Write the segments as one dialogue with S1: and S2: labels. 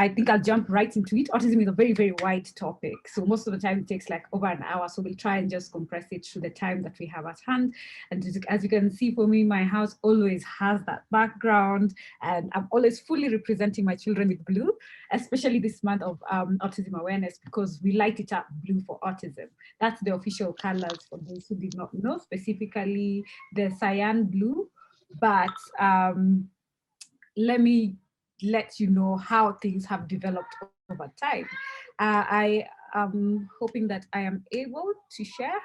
S1: I think I'll jump right into it. Autism is a very, very wide topic. So most of the time it takes like over an hour. So we'll try and just compress it to the time that we have at hand. And as you can see, for me, my house always has that background, and I'm always fully representing my children with blue, especially this month of Autism Awareness, because we light it up blue for autism. That's the official colors for those who did not know, specifically the cyan blue. But let me let you know how things have developed over time. I am hoping that I am able to share.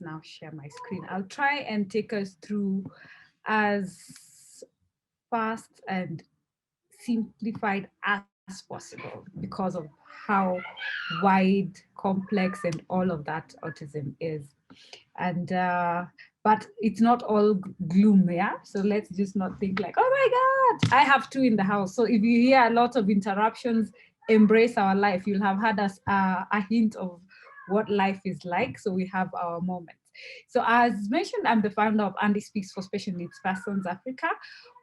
S1: Now share my screen. I'll try and take us through as fast and simplified as possible because of how wide, complex, and all of that autism is. And but it's not all gloom, yeah? So let's just not think like, oh my God, I have two in the house. So if you hear a lot of interruptions, embrace our life. You'll have had us a hint of what life is like. So we have our moments. So as mentioned, I'm the founder of Andy Speaks for Special Needs Persons Africa,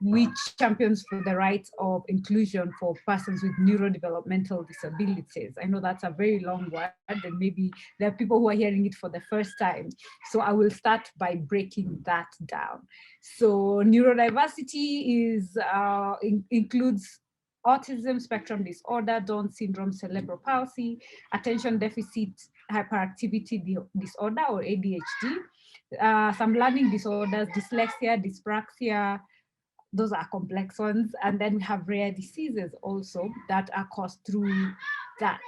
S1: which champions for the rights of inclusion for persons with neurodevelopmental disabilities. I know that's a very long word, and maybe there are people who are hearing it for the first time. So I will start by breaking that down. So neurodiversity includes autism spectrum disorder, Down syndrome, cerebral palsy, attention deficit hyperactivity disorder or ADHD, some learning disorders, dyslexia, dyspraxia. Those are complex ones. And then we have rare diseases also that are caused through that.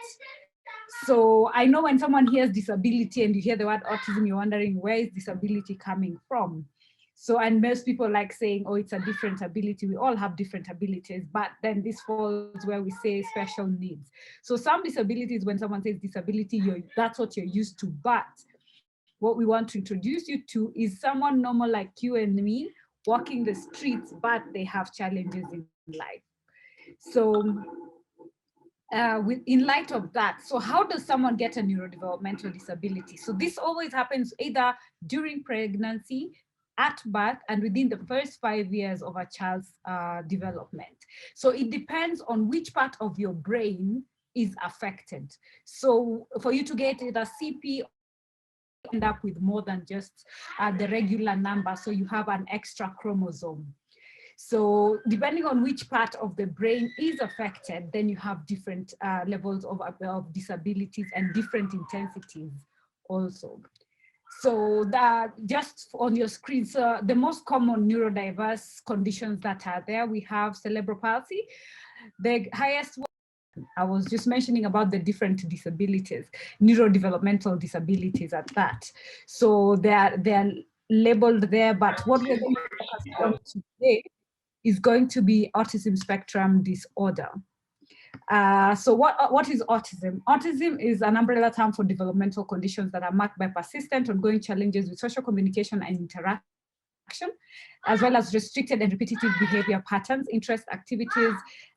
S1: So I know when someone hears disability and you hear the word autism, you're wondering, where is disability coming from? So, and most people like saying, oh, it's a different ability. We all have different abilities, but then this falls where we say special needs. So some disabilities, when someone says disability, that's what you're used to. But what we want to introduce you to is someone normal like you and me, walking the streets, but they have challenges in life. So in light of that, so how does someone get a neurodevelopmental disability? So this always happens either during pregnancy, at birth, and within the first 5 years of a child's development. So it depends on which part of your brain is affected. So for you to get either CP, end up with more than just the regular number, so you have an extra chromosome. So depending on which part of the brain is affected, then you have different levels of disabilities and different intensities also. So that just on your screen, so the most common neurodiverse conditions that are there, we have cerebral palsy. The highest one, I was just mentioning about the different disabilities, neurodevelopmental disabilities at that. So they're labeled there, but what we're going to focus on today is going to be autism spectrum disorder. So what is autism? Autism is an umbrella term for developmental conditions that are marked by persistent ongoing challenges with social communication and interaction, as well as restricted and repetitive behavior patterns, interest activities,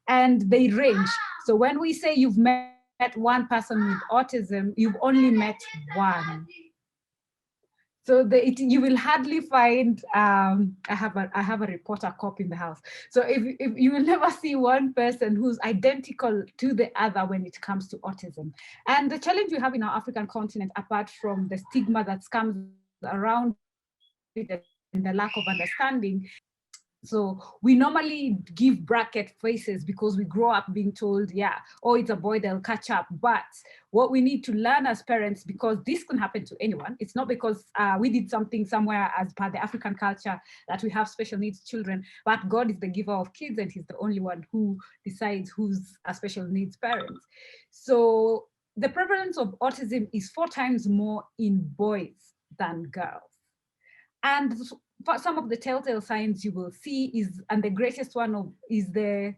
S1: and they range. So when we say you've met one person with autism, you've only met one. So you will hardly find, I have a reporter cop in the house. So if you will never see one person who's identical to the other when it comes to autism. And the challenge we have in our African continent, apart from the stigma that comes around it and the lack of understanding, so we normally give bracket faces because we grow up being told, yeah, oh, it's a boy, they'll catch up. But what we need to learn as parents, because this can happen to anyone, it's not because we did something somewhere as per the African culture that we have special needs children, but God is the giver of kids and he's the only one who decides who's a special needs parent. So the prevalence of autism is 4 times more in boys than girls. And some of the telltale signs you will see is, and the greatest one is the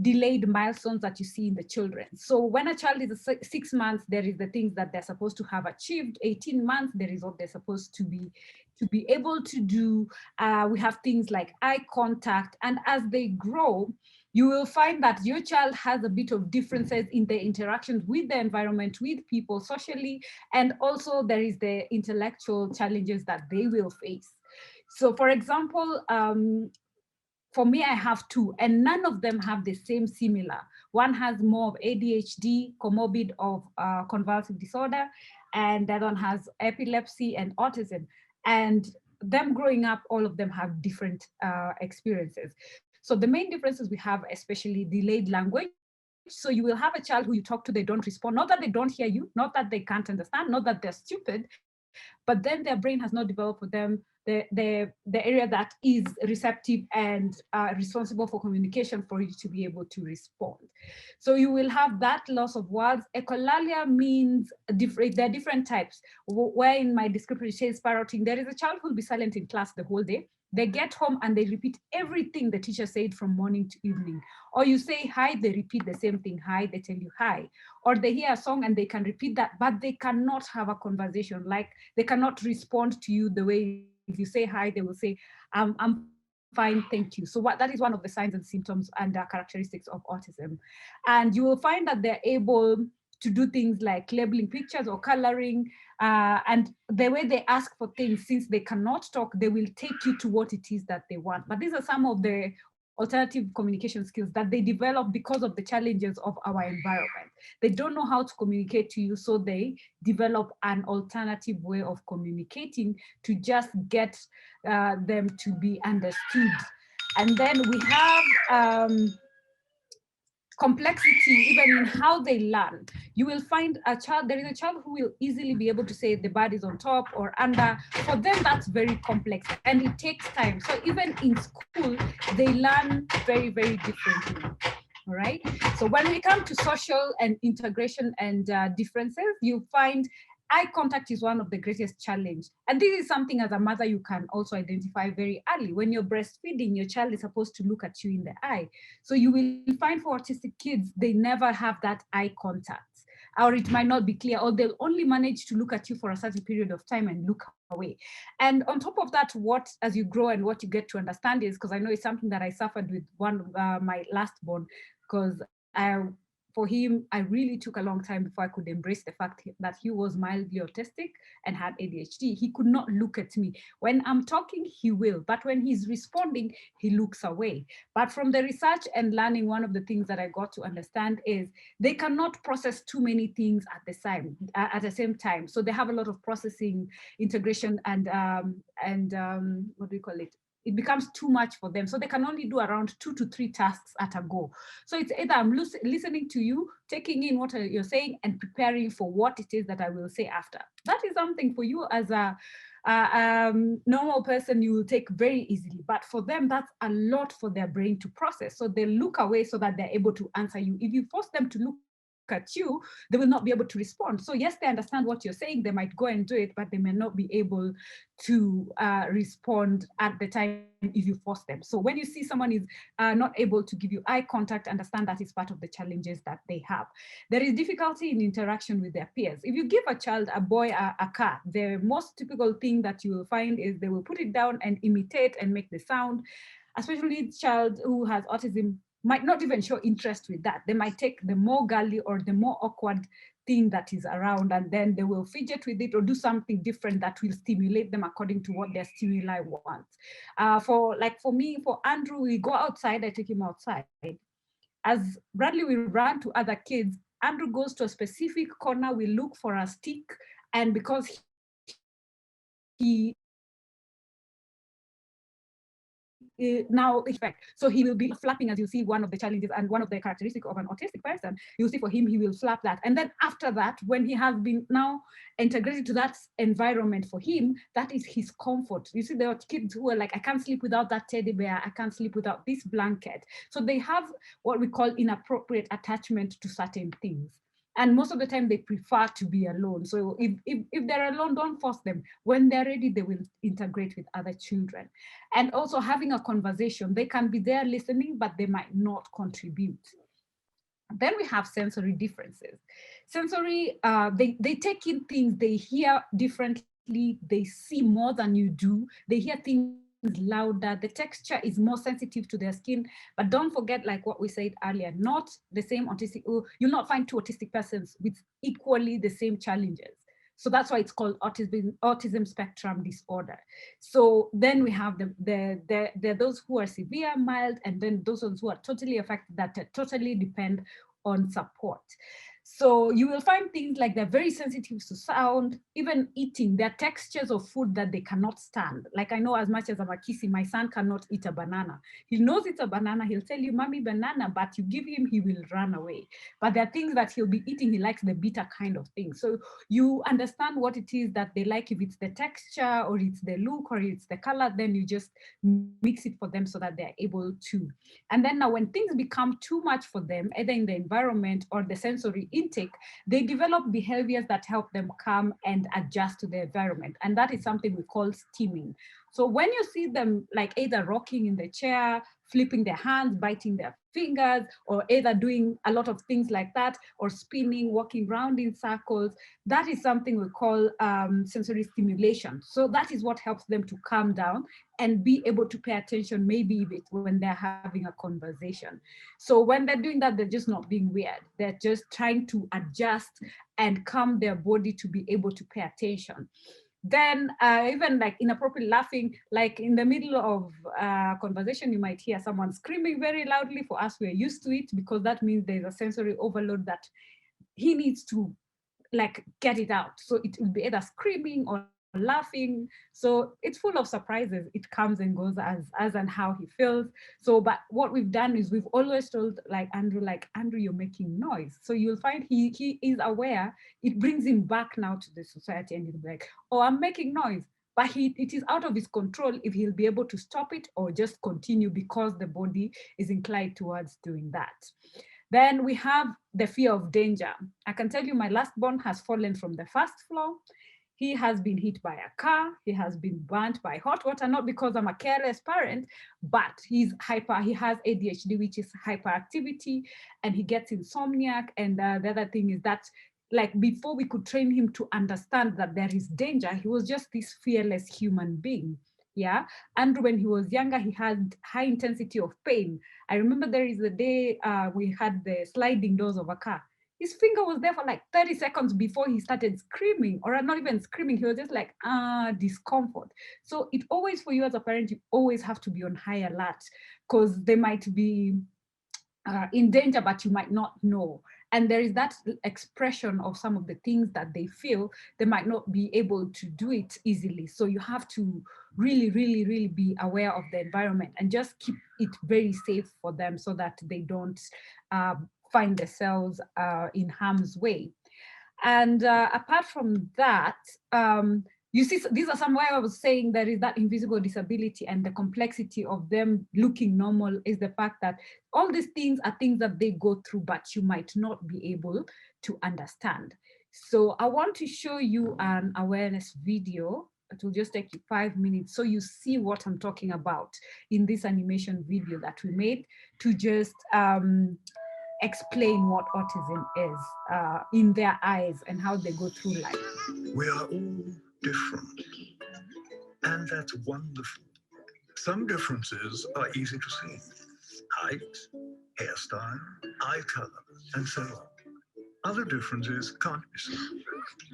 S1: delayed milestones that you see in the children. So when a child is 6 months, there is the things that they're supposed to have achieved. 18 months, there is what they're supposed to be able to do. We have things like eye contact, and as they grow, you will find that your child has a bit of differences in their interactions with the environment, with people socially, and also there is the intellectual challenges that they will face. So for example, for me, I have two, and none of them have the same similar. One has more of ADHD, comorbid of convulsive disorder, and that one has epilepsy and autism. And them growing up, all of them have different experiences. So the main differences we have, especially delayed language. So you will have a child who you talk to, they don't respond. Not that they don't hear you, not that they can't understand, not that they're stupid, but then their brain has not developed for them the area that is receptive and responsible for communication for you to be able to respond. So you will have that loss of words. Echolalia means different, there are different types. Where in my description it says parroting, there is a child who will be silent in class the whole day. They get home and they repeat everything the teacher said from morning to evening. Or you say hi, they repeat the same thing. Hi, they tell you hi. Or they hear a song and they can repeat that, but they cannot have a conversation. Like they cannot respond to you the way if you say hi, they will say, I'm fine, thank you. So that is one of the signs and symptoms and characteristics of autism. And you will find that they're able to do things like labeling pictures or coloring. And the way they ask for things, since they cannot talk, they will take you to what it is that they want. But these are some of the alternative communication skills that they develop because of the challenges of our environment. They don't know how to communicate to you, so they develop an alternative way of communicating to just get them to be understood. And then we have complexity even in how they learn. You will find a child, there is a child who will easily be able to say the bird is on top or under. For them, that's very complex and it takes time. So even in school, they learn very, very differently. All right. So when we come to social and integration and differences, you find eye contact is one of the greatest challenge. And this is something as a mother you can also identify very early. When you're breastfeeding, your child is supposed to look at you in the eye. So you will find for autistic kids, they never have that eye contact, or it might not be clear, or they'll only manage to look at you for a certain period of time and look away. And on top of that, what as you grow and what you get to understand is, because I know it's something that I suffered with one my last born, because for him, I really took a long time before I could embrace the fact that he was mildly autistic and had ADHD. He could not look at me. When I'm talking, he will, but when he's responding, he looks away. But from the research and learning, one of the things that I got to understand is they cannot process too many things at the same time. So they have a lot of processing, integration, and what do we call it? It becomes too much for them. So they can only do around 2 to 3 tasks at a go. So it's either I'm listening to you, taking in what you're saying, and preparing for what it is that I will say after. That is something for you as a normal person you will take very easily, but for them that's a lot for their brain to process. So they look away so that they're able to answer you. If you force them to look at you, they will not be able to respond. So yes, they understand what you're saying, they might go and do it, but they may not be able to respond at the time if you force them. So when you see someone is not able to give you eye contact, understand that is part of the challenges that they have. There is difficulty in interaction with their peers. If you give a child, a boy, a car, the most typical thing that you will find is they will put it down and imitate and make the sound. Especially child who has autism might not even show interest with that. They might take the more girly or the more awkward thing that is around, and then they will fidget with it or do something different that will stimulate them according to what their stimuli want. For me, for Andrew, we go outside, I take him outside. As Bradley will run to other kids, Andrew goes to a specific corner, we look for a stick, and because he now effect. So he will be flapping, as you see, one of the challenges and one of the characteristics of an autistic person. You see for him, he will flap that. And then after that, when he has been now integrated to that environment for him, that is his comfort. You see, there are kids who are like, I can't sleep without that teddy bear. I can't sleep without this blanket. So they have what we call inappropriate attachment to certain things. And most of the time they prefer to be alone. So if they're alone, don't force them. When they're ready, they will integrate with other children. And also having a conversation, they can be there listening, but they might not contribute. Then we have sensory differences. Sensory, they take in things, they hear differently, they see more than you do, they hear things louder, the texture is more sensitive to their skin. But don't forget, like what we said earlier, not the same autistic, you'll not find two autistic persons with equally the same challenges. So that's why it's called autism spectrum disorder. So then we have those who are severe, mild, and then those ones who are totally affected that totally depend on support. So you will find things like they're very sensitive to sound, even eating. There are textures of food that they cannot stand. Like I know, as much as I'm a kissy, my son cannot eat a banana. He knows it's a banana. He'll tell you, "Mommy, banana," but you give him, he will run away. But there are things that he'll be eating. He likes the bitter kind of thing. So you understand what it is that they like. If it's the texture or it's the look or it's the color, then you just mix it for them so that they're able to. And then now when things become too much for them, either in the environment or the sensory intake, they develop behaviors that help them come and adjust to the environment. And that is something we call steaming. So when you see them like either rocking in the chair, flipping their hands, biting their fingers, or either doing a lot of things like that, or spinning, walking around in circles, that is something we call sensory stimulation. So that is what helps them to calm down and be able to pay attention, maybe when they're having a conversation. So when they're doing that, they're just not being weird. They're just trying to adjust and calm their body to be able to pay attention. Then even like inappropriate laughing, like in the middle of conversation, you might hear someone screaming very loudly. For us, we're used to it because that means there's a sensory overload that he needs to like get it out. So it will be either screaming or laughing. So it's full of surprises. It comes and goes as and how he feels. So, but what we've done is we've always told like, Andrew, you're making noise. So you'll find he is aware. It brings him back now to the society, and he'll be like, oh, I'm making noise. But it is out of his control if he'll be able to stop it or just continue because the body is inclined towards doing that. Then we have the fear of danger. I can tell you my last born has fallen from the first floor. He has been hit by a car. He has been burnt by hot water, not because I'm a careless parent, but he has ADHD, which is hyperactivity, and he gets insomniac. And the other thing is that like before we could train him to understand that there is danger, he was just this fearless human being. Yeah. And when he was younger, he had high intensity of pain. I remember there is a day we had the sliding doors of a car. His finger was there for like 30 seconds before he started screaming, or not even screaming. He was just like, discomfort. So it always, for you as a parent, you always have to be on high alert because they might be in danger, but you might not know. And there is that expression of some of the things that they feel, they might not be able to do it easily. So you have to really, really, really be aware of the environment and just keep it very safe for them so that they don't find themselves in harm's way. And apart from that, you see, these are some way I was saying there is that invisible disability, and the complexity of them looking normal is the fact that all these things are things that they go through, but you might not be able to understand. So I want to show you an awareness video. It will just take you 5 minutes so you see what I'm talking about in this animation video that we made to just explain what autism is in their eyes and how they go through life.
S2: We are all different, and that's wonderful. Some differences are easy to see. Height, hairstyle, eye color, and so on. Other differences can't be seen.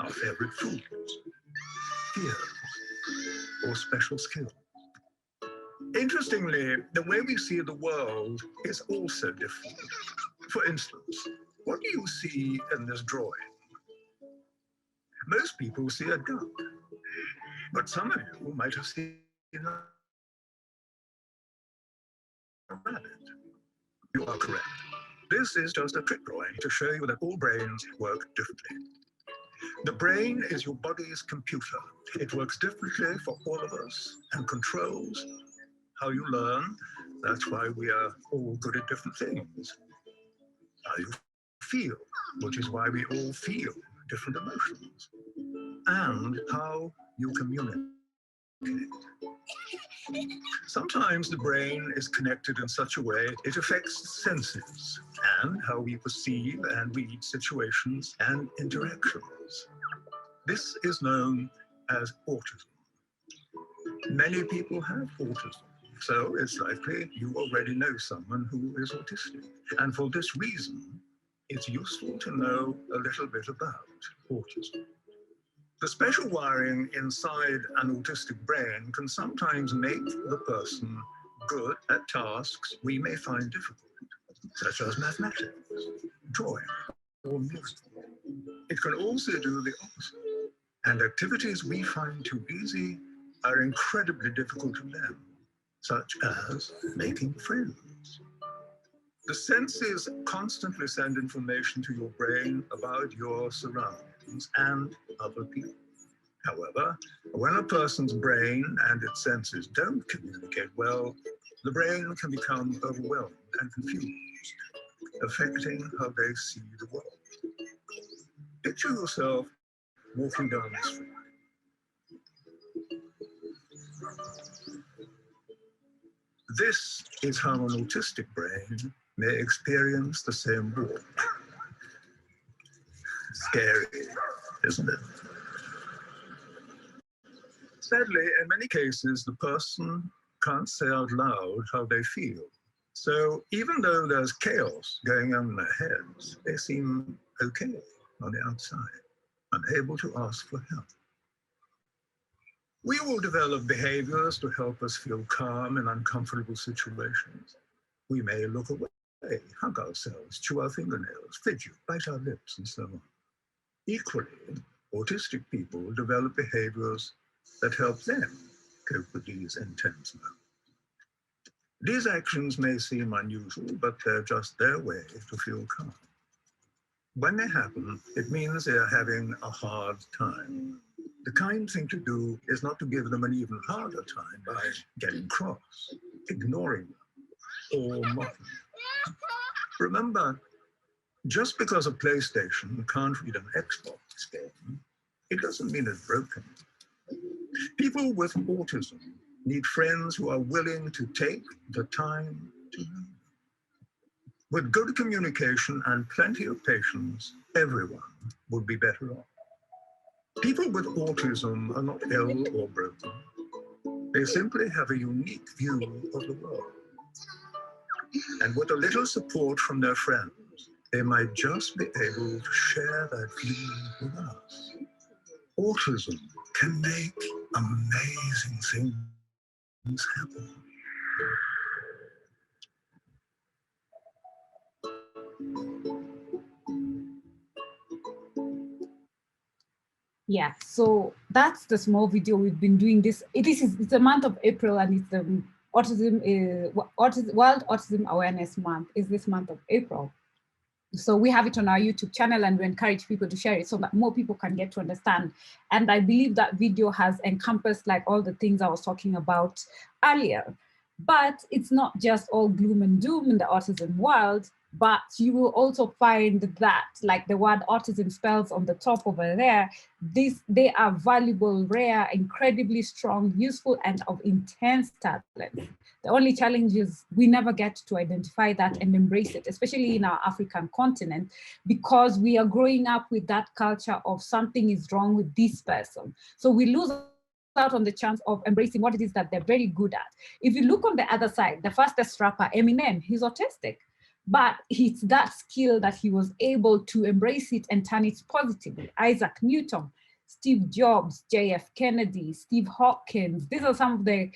S2: Our favorite foods, fears, or special skills. Interestingly, the way we see the world is also different. For instance, what do you see in this drawing? Most people see a duck, but some of you might have seen a rabbit. You are correct. This is just a trick drawing to show you that all brains work differently. The brain is your body's computer. It works differently for all of us and controls how you learn. That's why we are all good at different things. How you feel, which is why we all feel different emotions. And how you communicate. Sometimes the brain is connected in such a way it affects senses and how we perceive and read situations and interactions. This is known as autism. Many people have autism, so it's likely you already know someone who is autistic. And for this reason, it's useful to know a little bit about autism. The special wiring inside an autistic brain can sometimes make the person good at tasks we may find difficult, such as mathematics, drawing, or music. It can also do the opposite, and activities we find too easy are incredibly difficult to learn, such as making friends. The senses constantly send information to your brain about your surroundings and other people. However, when a person's brain and its senses don't communicate well, the brain can become overwhelmed and confused, affecting how they see the world. Picture yourself walking down the street. This is how an autistic brain may experience the same walk. Scary, isn't it? Sadly, in many cases, the person can't say out loud how they feel. So even though there's chaos going on in their heads, they seem okay on the outside, unable to ask for help. We will develop behaviors to help us feel calm in uncomfortable situations. We may look away, hug ourselves, chew our fingernails, fidget, bite our lips, and so on. Equally, autistic people develop behaviors that help them cope with these intense moments. These actions may seem unusual, but they're just their way to feel calm. When they happen, it means they are having a hard time. The kind thing to do is not to give them an even harder time by getting cross, ignoring them, or mocking them. Remember, just because a PlayStation can't read an Xbox game, it doesn't mean it's broken. People with autism need friends who are willing to take the time to learn. With good communication and plenty of patience, everyone would be better off. People with autism are not ill or broken. They simply have a unique view of the world. And with a little support from their friends, they might just be able to share that feeling with us. Autism can make amazing things happen.
S1: Yeah, so that's the small video we've been doing this. It's a month of April, and it's the World Autism Awareness Month is this month of April. So we have it on our YouTube channel, and we encourage people to share it so that more people can get to understand. And I believe that video has encompassed like all the things I was talking about earlier. But it's not just all gloom and doom in the autism world, but you will also find that, like the word autism spells on the top over there, they are valuable, rare, incredibly strong, useful, and of intense talent. The only challenge is we never get to identify that and embrace it, especially in our African continent, because we are growing up with that culture of something is wrong with this person. So we lose out on the chance of embracing what it is that they're very good at. If you look on the other side, the fastest rapper, Eminem, he's autistic. But it's that skill that he was able to embrace it and turn it positively. Isaac Newton, Steve Jobs, JF Kennedy, Steve Hawkins, these are some of the,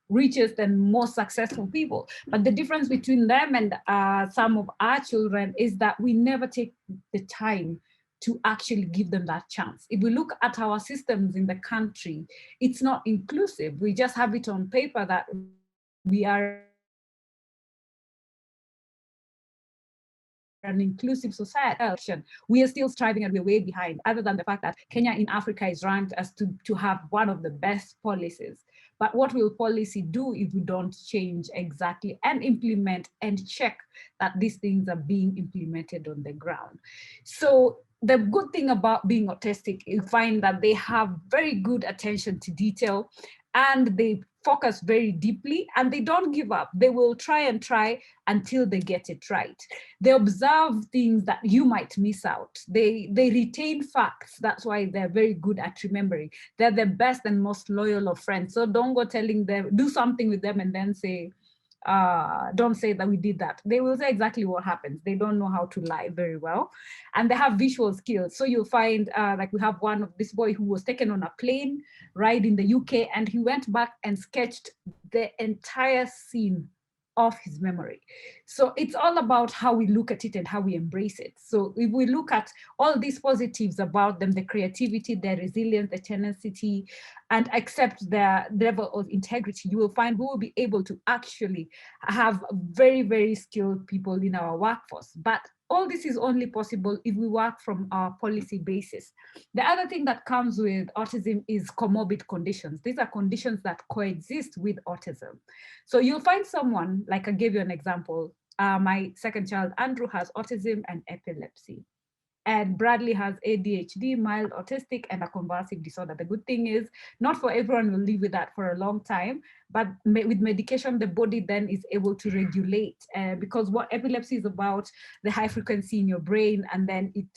S1: richest and most successful people. But the difference between them and some of our children is that we never take the time to actually give them that chance. If we look at our systems in the country, it's not inclusive. We just have it on paper that we are an inclusive society. We are still striving and we're way behind, other than the fact that Kenya in Africa is ranked as to have one of the best policies. But what will policy do if we don't change exactly and implement and check that these things are being implemented on the ground? So the good thing about being autistic, you find that they have very good attention to detail, and they focus very deeply, and they don't give up. They will try and try until they get it right. They observe things that you might miss out. They retain facts. That's why they're very good at remembering. They're the best and most loyal of friends. So don't go telling them, do something with them and then say, don't say that we did that. They will say exactly what happens. They don't know how to lie very well. And they have visual skills. So you'll find, like we have one of this boy who was taken on a plane ride in the UK, and he went back and sketched the entire scene of his memory. So it's all about how we look at it and how we embrace it. So if we look at all these positives about them, the creativity, their resilience, the tenacity, and accept their level of integrity, you will find we will be able to actually have very, very skilled people in our workforce. But all this is only possible if we work from our policy basis. The other thing that comes with autism is comorbid conditions. These are conditions that coexist with autism. So you'll find someone, like I gave you an example, my second child, Andrew, has autism and epilepsy. And Bradley has ADHD, mild autistic, and a convulsive disorder. The good thing is, not for everyone will live with that for a long time, but with medication, the body then is able to regulate, because what epilepsy is about, the high frequency in your brain, and then it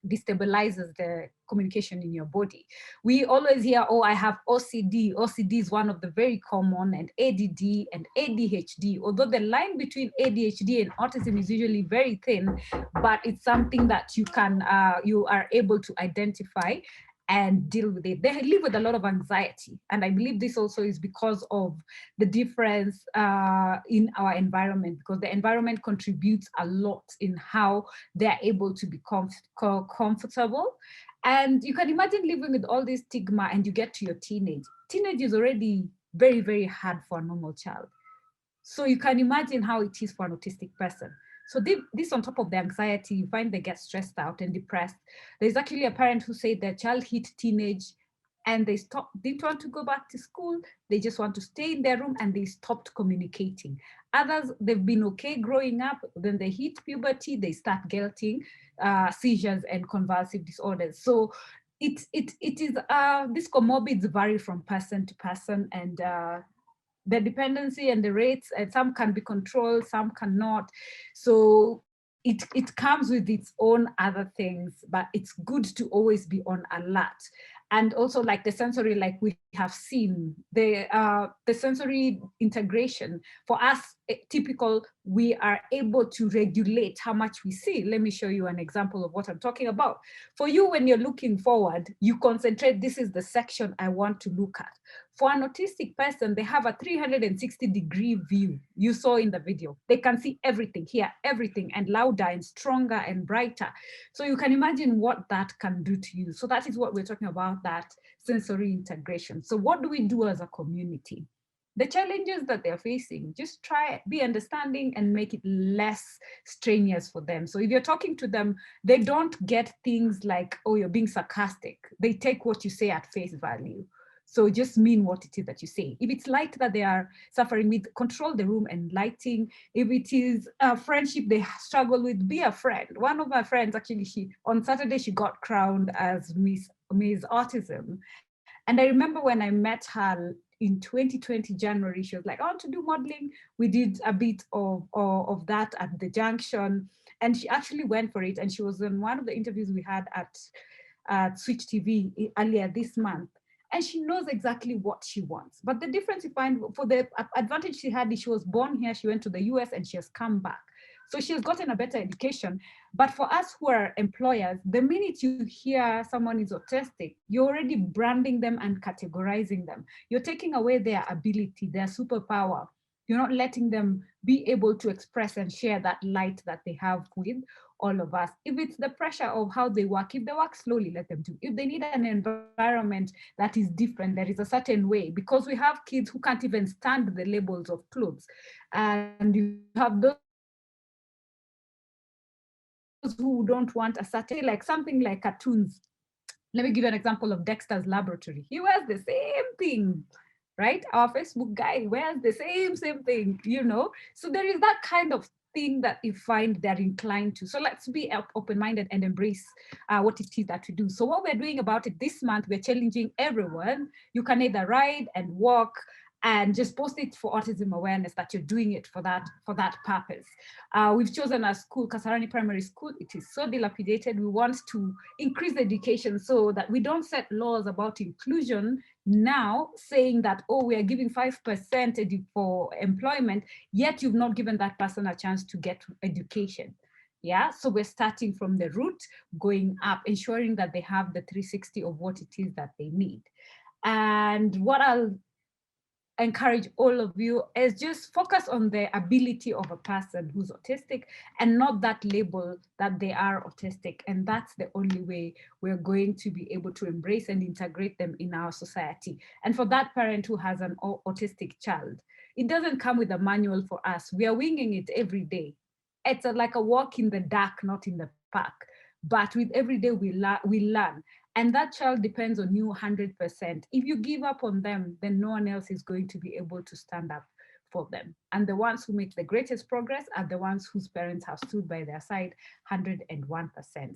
S1: destabilizes the communication in your body. We always hear, oh, I have OCD. OCD is one of the very common, and ADD and ADHD, although the line between ADHD and autism is usually very thin, but it's something that you are able to identify and deal with it. They live with a lot of anxiety. And I believe this also is because of the difference in our environment, because the environment contributes a lot in how they're able to be comfortable. And you can imagine living with all this stigma, and you get to your teenage. Teenage is already very, very hard for a normal child. So you can imagine how it is for an autistic person. So this on top of the anxiety, you find they get stressed out and depressed. There's actually a parent who said their child hit teenage and they didn't want to go back to school. They just want to stay in their room, and they stopped communicating. Others, they've been okay growing up. Then they hit puberty, they start getting seizures and convulsive disorders. So it is, these comorbids vary from person to person, and the dependency and the rates, and some can be controlled, some cannot. So it comes with its own other things, but it's good to always be on alert. And also, like the sensory, like we have seen, the sensory integration for us, typical, we are able to regulate how much we see. Let me show you an example of what I'm talking about. For you, when you're looking forward, you concentrate, this is the section I want to look at. For an autistic person, they have a 360-degree view. You saw in the video. They can see everything, hear everything, and louder and stronger and brighter. So you can imagine what that can do to you. So that is what we're talking about, that sensory integration. So what do we do as a community? The challenges that they're facing, just try, be understanding and make it less strenuous for them. So if you're talking to them, they don't get things like, oh, you're being sarcastic. They take what you say at face value. So just mean what it is that you say. If it's light that they are suffering with, control the room and lighting. If it is a friendship they struggle with, be a friend. One of my friends, actually, on Saturday, she got crowned as Miss Autism. And I remember when I met her in 2020 January, she was like, I want to do modeling. We did a bit of that at the junction. And she actually went for it. And she was in one of the interviews we had at Switch TV earlier this month. And she knows exactly what she wants. But the difference you find, for the advantage she had is she was born here, she went to the US, and she has come back. So she has gotten a better education. But for us who are employers, the minute you hear someone is autistic, you're already branding them and categorizing them. You're taking away their ability, their superpower. You're not letting them be able to express and share that light that they have with all of us. If it's the pressure of how they work, if they work slowly, let them do. If they need an environment that is different, there is a certain way, because we have kids who can't even stand the labels of clothes. And you have those who don't want a certain, like something like cartoons. Let me give you an example of Dexter's Laboratory. He wears the same thing, right? Our Facebook guy wears the same thing, you know? So there is that kind of thing that you find they're inclined to. So let's be open-minded and embrace what it is that we do. So what we're doing about it this month, we're challenging everyone. You can either ride and walk and just post it for autism awareness that you're doing it for that purpose. We've chosen a school, Kasarani Primary School. It is so dilapidated. We want to increase the education so that we don't set laws about inclusion now saying that, oh, we are giving 5% for employment, yet you've not given that person a chance to get education. Yeah, so we're starting from the root, going up, ensuring that they have the 360 of what it is that they need. And what I'll encourage all of you is just focus on the ability of a person who's autistic and not that label that they are autistic. And that's the only way we're going to be able to embrace and integrate them in our society. And for that parent who has an autistic child, it doesn't come with a manual for us. We are winging it every day. It's like a walk in the dark, not in the park. But with every day we learn. And that child depends on you 100%. If you give up on them, then no one else is going to be able to stand up for them. And the ones who make the greatest progress are the ones whose parents have stood by their side 101%.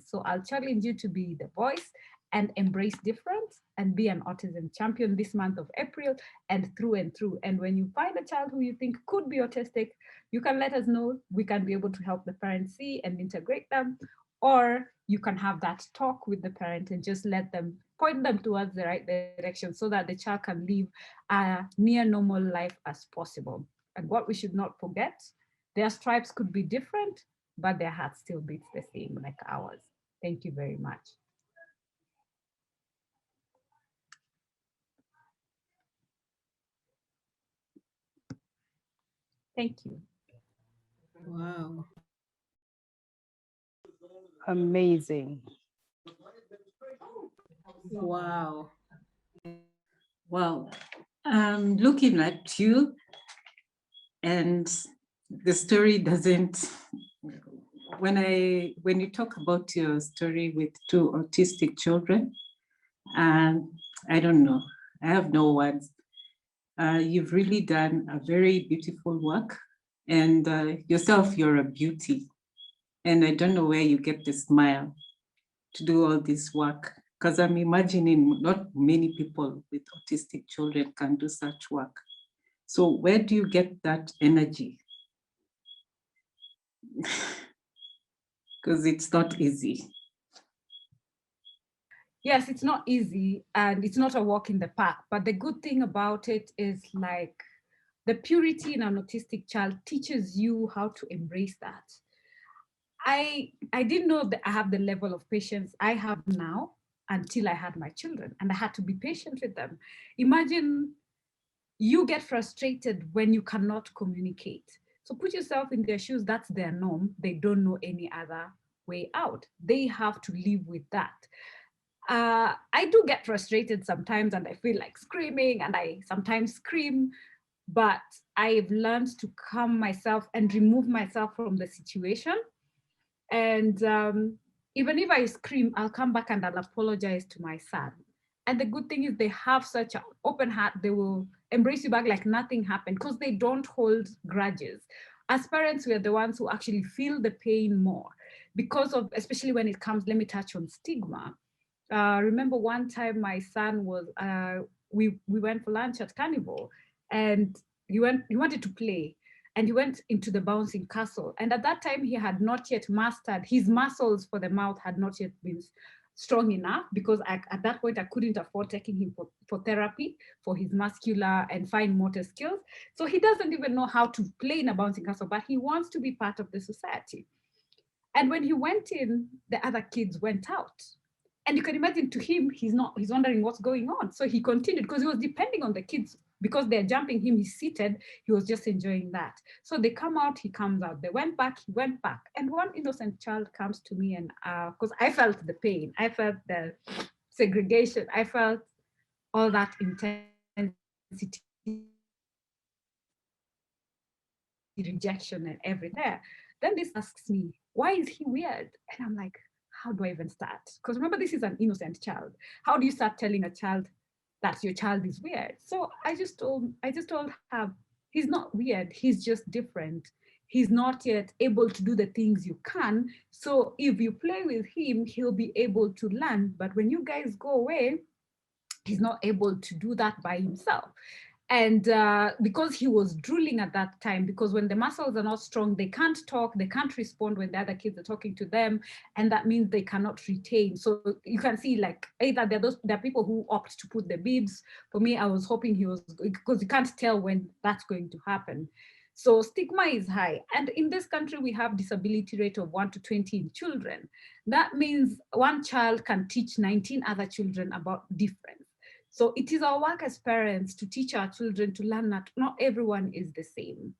S1: So I'll challenge you to be the voice and embrace difference and be an autism champion this month of April and through and through. And when you find a child who you think could be autistic, you can let us know. We can be able to help the parents see and integrate them. Or you can have that talk with the parent and just let them point them towards the right direction so that the child can live a near normal life as possible. And what we should not forget, their stripes could be different, but their heart still beats the same like ours. Thank you very much. Thank you.
S3: Wow.
S4: Amazing.
S3: Wow. Well, I'm looking at you, and the story doesn't. When you talk about your story with two autistic children, I don't know. I have no words. You've really done a very beautiful work, and yourself, you're a beauty. And I don't know where you get the smile to do all this work, because I'm imagining not many people with autistic children can do such work. So where do you get that energy? Because it's not easy.
S1: Yes, it's not easy and it's not a walk in the park, but the good thing about it is like the purity in an autistic child teaches you how to embrace that. I didn't know that I have the level of patience I have now until I had my children, and I had to be patient with them. Imagine you get frustrated when you cannot communicate. So put yourself in their shoes, that's their norm. They don't know any other way out. They have to live with that. I do get frustrated sometimes and I feel like screaming and I sometimes scream, but I've learned to calm myself and remove myself from the situation. And even if I scream, I'll come back and I'll apologize to my son. And the good thing is they have such an open heart. They will embrace you back like nothing happened because they don't hold grudges. As parents, we are the ones who actually feel the pain more because of, especially when it comes, let me touch on stigma. Remember one time my son was, we went for lunch at Carnival and he wanted to play and he went into the bouncing castle. And at that time he had not yet mastered, his muscles for the mouth had not yet been strong enough because at that point I couldn't afford taking him for therapy for his muscular and fine motor skills. So he doesn't even know how to play in a bouncing castle, but he wants to be part of the society. And when he went in, the other kids went out. And you can imagine to him, he's wondering what's going on. So he continued because he was depending on the kids because they're jumping him, he's seated, he was just enjoying that. So they come out, he comes out. They went back, he went back. And one innocent child comes to me and, because I felt the pain, I felt the segregation, I felt all that intensity, rejection and everything there. Then this asks me, why is he weird? And I'm like, how do I even start? Because remember, this is an innocent child. How do you start telling a child that your child is weird? So I just told her, he's not weird, he's just different. he's not yet able to do the things you can. So if you play with him, he'll be able to learn. But when you guys go away, he's not able to do that by himself. And because he was drooling at that time, because when the muscles are not strong, they can't talk, they can't respond when the other kids are talking to them, and that means they cannot retain. So you can see, like, either there are people who opt to put the bibs. For me, I was hoping he was, because you can't tell when that's going to happen. So stigma is high. And in this country, we have disability rate of 1 to 20 in children. That means one child can teach 19 other children about difference. So it is our work as parents to teach our children to learn that not everyone is the same.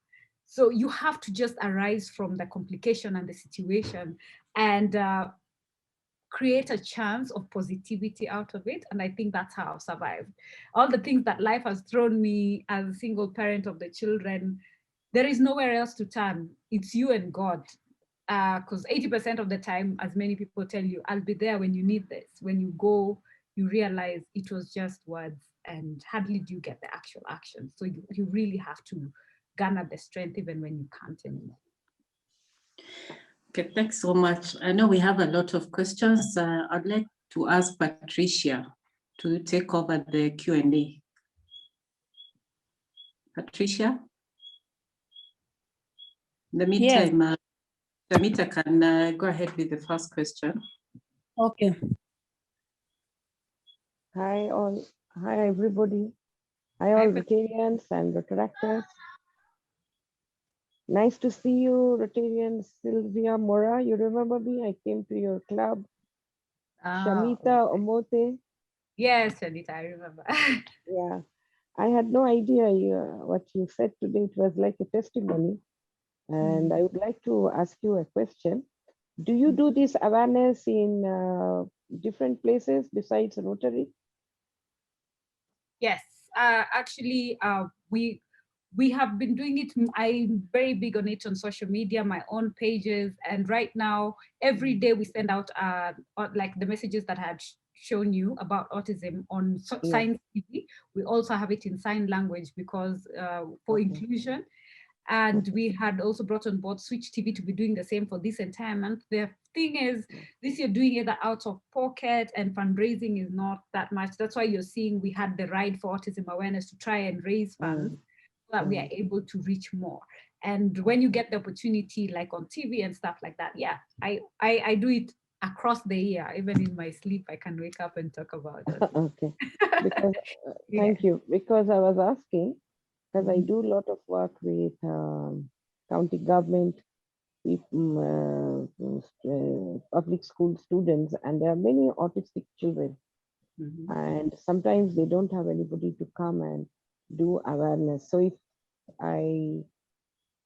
S1: So you have to just arise from the complication and the situation and create a chance of positivity out of it. And I think that's how I've survived. All the things that life has thrown me as a single parent of the children, there is nowhere else to turn. It's you and God. Because 80% of the time, as many people tell you, I'll be there when you need this. When you go, you realize it was just words, and hardly do you get the actual action. So you really have to garner the strength even when you can't anymore.
S3: Okay, thanks so much. I know we have a lot of questions. I'd like to ask Patricia to take over the Q&A. Patricia? In the meantime, Tamita can go ahead with the first question.
S5: Okay.
S6: Hi all. Hi everybody. Hi all Rotarians and Rotaractors. Nice to see you, Rotarian Sylvia Moraa. You remember me? I came to your club. Shamita Omote.
S1: Yes, Shanita, I remember.
S6: Yeah. I had no idea what you said today. It was like a testimony. And I would like to ask you a question. Do you do this awareness in different places besides Rotary?
S1: Yes, actually, we have been doing it. I'm very big on it on social media, my own pages, and right now, every day we send out like the messages that I had shown you about autism on Sign TV. We also have it in sign language because for inclusion. And we had also brought on board Switch TV to be doing the same for this entire month. The thing is, this you're doing either out of pocket, and fundraising is not that much. That's why you're seeing we had the ride for Autism Awareness to try and raise funds so that we are able to reach more. And when you get the opportunity, like on TV and stuff like that, yeah, I do it across the year. Even in my sleep, I can wake up and talk about it.
S6: Okay. Because, thank you. Because I was asking, because I do a lot of work with county government, public school students, and there are many autistic children. And sometimes they don't have anybody to come and do awareness. So if I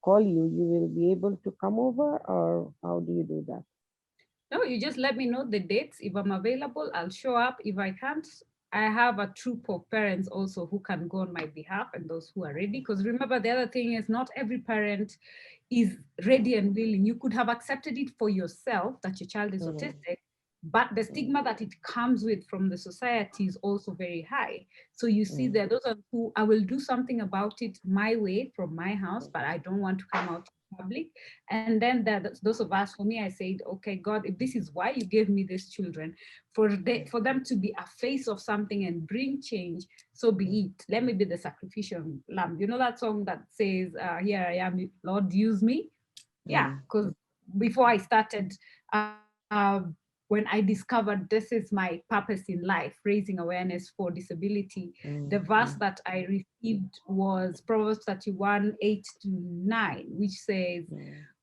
S6: call you, you will be able to come over, or how do you do that?
S1: No, you just let me know the dates. If I'm available, I'll show up. If I can't, I have a troop of parents also who can go on my behalf, and those who are ready. Because remember, the other thing is not every parent is ready and willing. You could have accepted it for yourself that your child is autistic, but the stigma that it comes with from the society is also very high. So you see that those are who, I will do something about it my way from my house, but I don't want to come out in public. And then those of us, for me, I said, okay, God, if this is why you gave me these children, for them to be a face of something and bring change, so be it. Let me be the sacrificial lamb. You know that song that says, here I am, Lord, use me? Yeah, because before I started, when I discovered this is my purpose in life, raising awareness for disability, the verse that I received was Proverbs 31, 8-9, which says,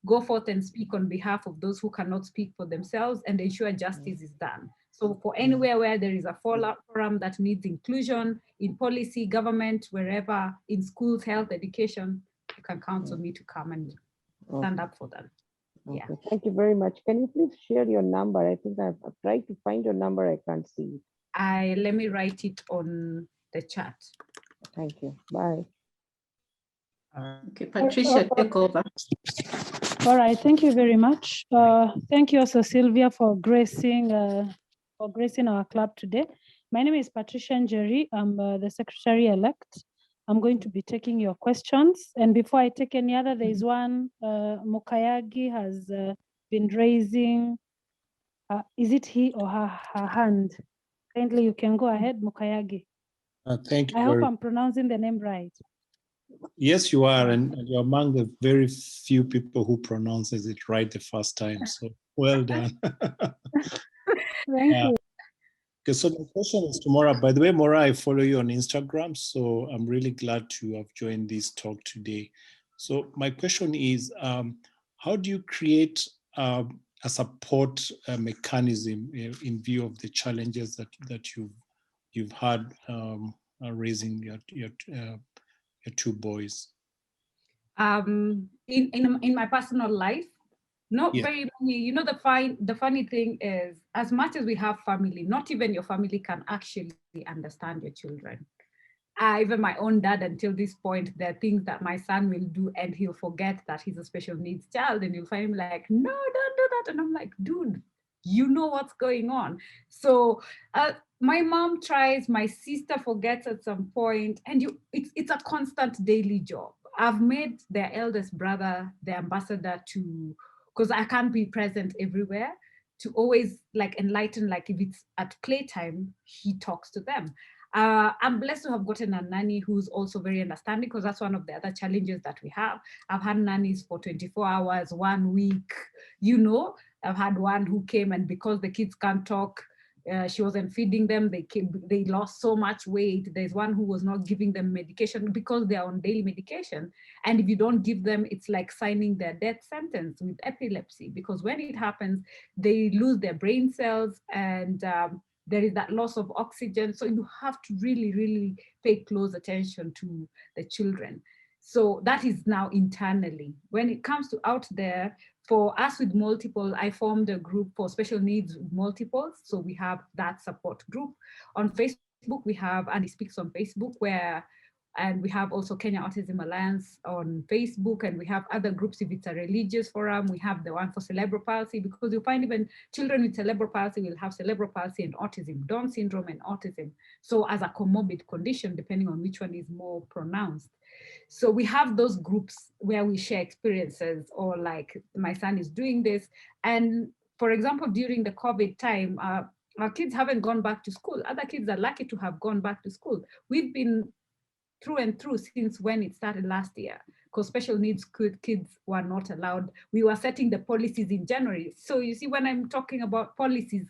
S1: go forth and speak on behalf of those who cannot speak for themselves and ensure justice is done. So for anywhere where there is a forum that needs inclusion in policy, government, wherever, in schools, health, education, you can count on me to come and stand up for them. Yeah.
S6: Okay, thank you very much. Can you please share your number? I think I've tried to find your number. I can't see it.
S1: Let me write it on the chat.
S6: Thank you. Bye.
S3: Okay, Patricia, take over.
S5: All right, thank you very much. Thank you also, Sylvia, for gracing our club today. My name is Patricia Njeri. I'm the secretary-elect. I'm going to be taking your questions. And before I take any other, there is one, Mokayagi has been raising, is it he or her hand? Kindly, you can go ahead, Mokayagi.
S7: Thank you.
S5: I hope I'm pronouncing the name right.
S7: Yes, you are, and you're among the very few people who pronounces it right the first time. So well done.
S5: Thank you.
S7: Okay, so the question is to Moraa. By the way, Moraa, I follow you on Instagram, so I'm really glad to have joined this talk today. So my question is, how do you create a support mechanism in view of the challenges that you've had raising your two boys?
S1: In my personal life, not very many. You know, the funny thing is, as much as we have family, not even your family can actually understand your children. Even my own dad, until this point, there are things that my son will do and he'll forget that he's a special needs child, and you'll find him like, no, don't do that. And I'm like, dude, you know what's going on. So my mom tries, my sister forgets at some point, and it's a constant daily job. I've made their eldest brother the ambassador to, because I can't be present everywhere, to always like enlighten, like if it's at playtime, he talks to them. I'm blessed to have gotten a nanny who's also very understanding, because that's one of the other challenges that we have. I've had nannies for 24 hours, 1 week, you know. I've had one who came, and because the kids can't talk, she wasn't feeding them. They lost so much weight. There's one who was not giving them medication because they're on daily medication. And if you don't give them, it's like signing their death sentence with epilepsy, because when it happens, they lose their brain cells, and there is that loss of oxygen. So you have to really, really pay close attention to the children. So that is now internally. When it comes to out there, for us with multiple, I formed a group for special needs with multiples. So we have that support group. On Facebook, we have Andy Speaks on Facebook, and we have also Kenya Autism Alliance on Facebook, and we have other groups. If it's a religious forum, we have the one for cerebral palsy, because you find even children with cerebral palsy will have cerebral palsy and autism, Down syndrome and autism. So as a comorbid condition, depending on which one is more pronounced. So we have those groups where we share experiences, or like my son is doing this. And for example, during the COVID time, our kids haven't gone back to school. Other kids are lucky to have gone back to school. We've been through and through since when it started last year, because special needs kids were not allowed. We were setting the policies in January. So you see, when I'm talking about policies,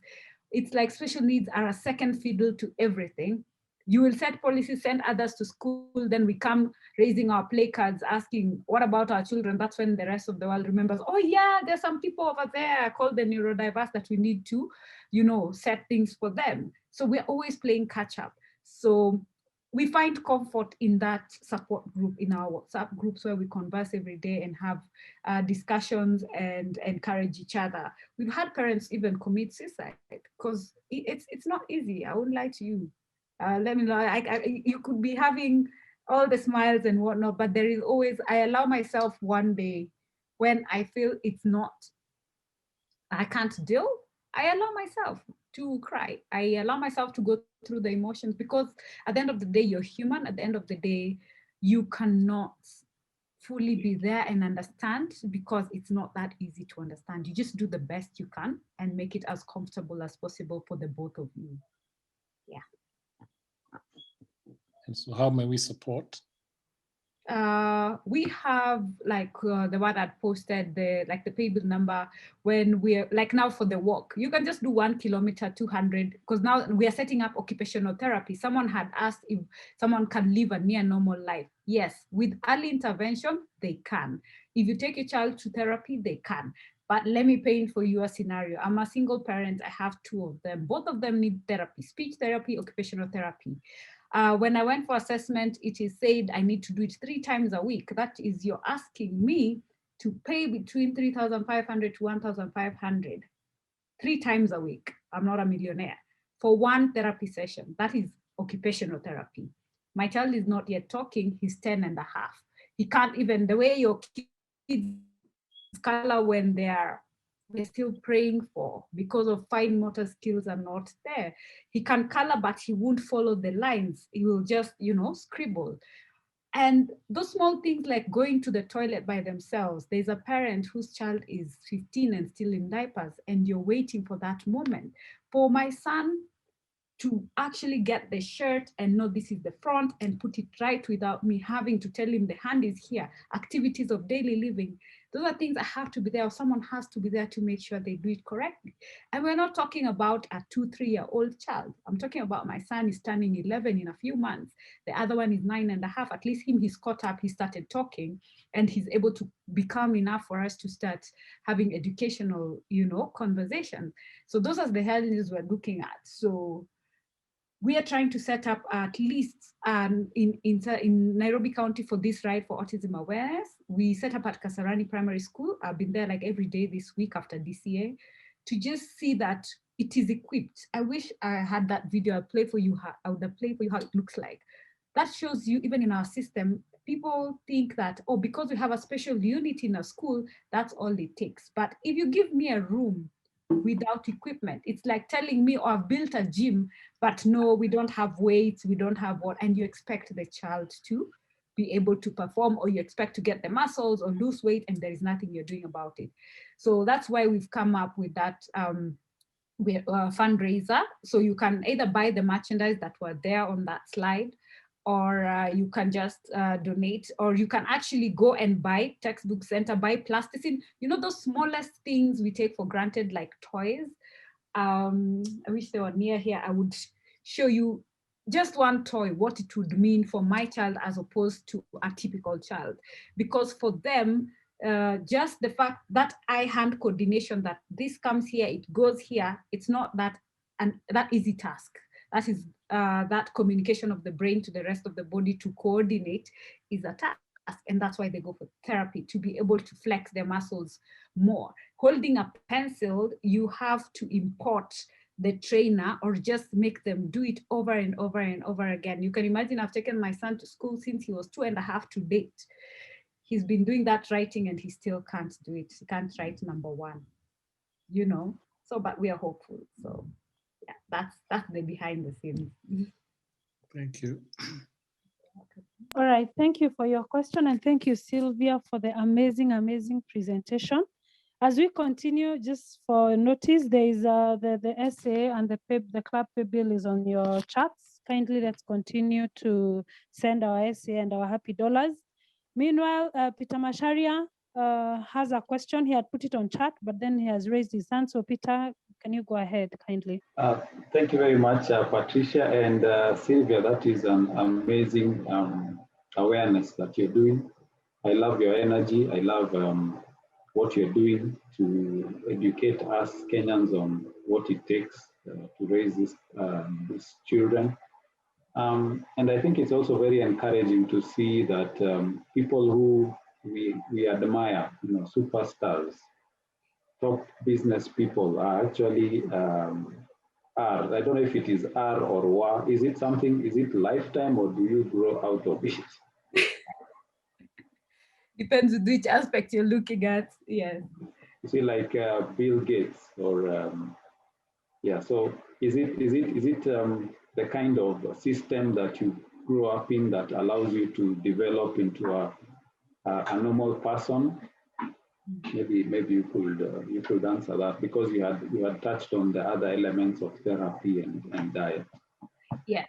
S1: it's like special needs are a second fiddle to everything. You will set policies, send others to school, then we come raising our placards asking, what about our children? That's when the rest of the world remembers, oh yeah, there's some people over there called the neurodiverse that we need to, you know, set things for them. So we're always playing catch up. So we find comfort in that support group, in our WhatsApp groups, where we converse every day and have discussions and encourage each other. We've had parents even commit suicide, because it's not easy. I wouldn't lie to you. Let me know. You could be having all the smiles and whatnot, but there is always, I allow myself one day when I feel I can't deal, I allow myself to cry. I allow myself to go through the emotions, because at the end of the day, you're human. At the end of the day, you cannot fully be there and understand, because it's not that easy to understand. You just do the best you can and make it as comfortable as possible for the both of you. Yeah.
S7: And so how may we support?
S1: We have like the one that posted the paybill number, when we're like now for the walk, you can just do 1 kilometer, 200, because now we are setting up occupational therapy. Someone had asked if someone can live a near normal life. Yes, with early intervention, they can. If you take a child to therapy, they can. But let me paint for you a scenario. I'm a single parent. I have 2 of them. Both of them need therapy, speech therapy, occupational therapy. When I went for assessment, it is said I need to do it 3 times a week. That is, you're asking me to pay between 3,500 to 1,500, 3 times a week. I'm not a millionaire. For 1 therapy session, that is occupational therapy. My child is not yet talking, he's 10 and a half. He can't even, the way your kids color when we're still praying for, because of fine motor skills are not there. He can color, but he won't follow the lines. He will just, you know, scribble. And those small things like going to the toilet by themselves. There's a parent whose child is 15 and still in diapers, and you're waiting for that moment. For my son to actually get the shirt and know this is the front and put it right without me having to tell him the hand is here, activities of daily living. Those are things that have to be there, or someone has to be there to make sure they do it correctly. And we're not talking about a 2-3-year-old child. I'm talking about my son is turning 11 in a few months. The other one is 9.5. At least him, he's caught up, he started talking, and he's able to become enough for us to start having educational, conversation. So those are the challenges we're looking at. So we are trying to set up at least in Nairobi County for this ride for Autism Awareness. We set up at Kasarani Primary School. I've been there like every day this week after DCA to just see that it is equipped. I wish I had that video. I'll play for you. I would have played for you how it looks like. That shows you, even in our system, people think that, oh, because we have a special unit in a school, that's all it takes. But if you give me a room without equipment, it's like telling me, oh, I've built a gym, but no, we don't have weights, we don't have what, and you expect the child to be able to perform, or you expect to get the muscles or lose weight, and there is nothing you're doing about it. So that's why we've come up with that fundraiser. So you can either buy the merchandise that were there on that slide, or you can just donate, or you can actually go and buy textbook center, buy plasticine, those smallest things we take for granted, like toys. I wish they were near here. I would show you just one toy, what it would mean for my child as opposed to a typical child. Because for them, just the fact that eye-hand coordination, that this comes here, it goes here, it's not that easy task. That is that communication of the brain to the rest of the body to coordinate is a task. And that's why they go for therapy, to be able to flex their muscles more. Holding a pencil, you have to import the trainer or just make them do it over and over and over again. You can imagine, I've taken my son to school since he was 2.5 to date. He's been doing that writing and he still can't do it. He can't write number 1, So, but we are hopeful. So yeah, that's the behind the scenes.
S7: Thank you.
S5: All right, thank you for your question, and thank you, Sylvia, for the amazing presentation. As we continue, just for notice, there is the essay and the club pay bill is on your chats. Kindly let's continue to send our essay and our happy dollars. Meanwhile, Peter Masharia has a question. He had put it on chat, but then he has raised his hand. So Peter, can you go ahead kindly?
S8: Thank you very much, Patricia and Sylvia. That is an amazing awareness that you're doing. I love your energy. I love what you're doing to educate us Kenyans on what it takes to raise these children. And I think it's also very encouraging to see that people who we admire, superstars, top business people are actually I don't know if it is R or WA. Is it lifetime, or do you grow out of it?
S1: Depends on which aspect you're looking at. Yes.
S8: You see, like Bill Gates, or yeah. So is it the kind of system that you grew up in that allows you to develop into a normal person? Maybe you could answer that, because you had touched on the other elements of therapy and diet.
S1: Yes,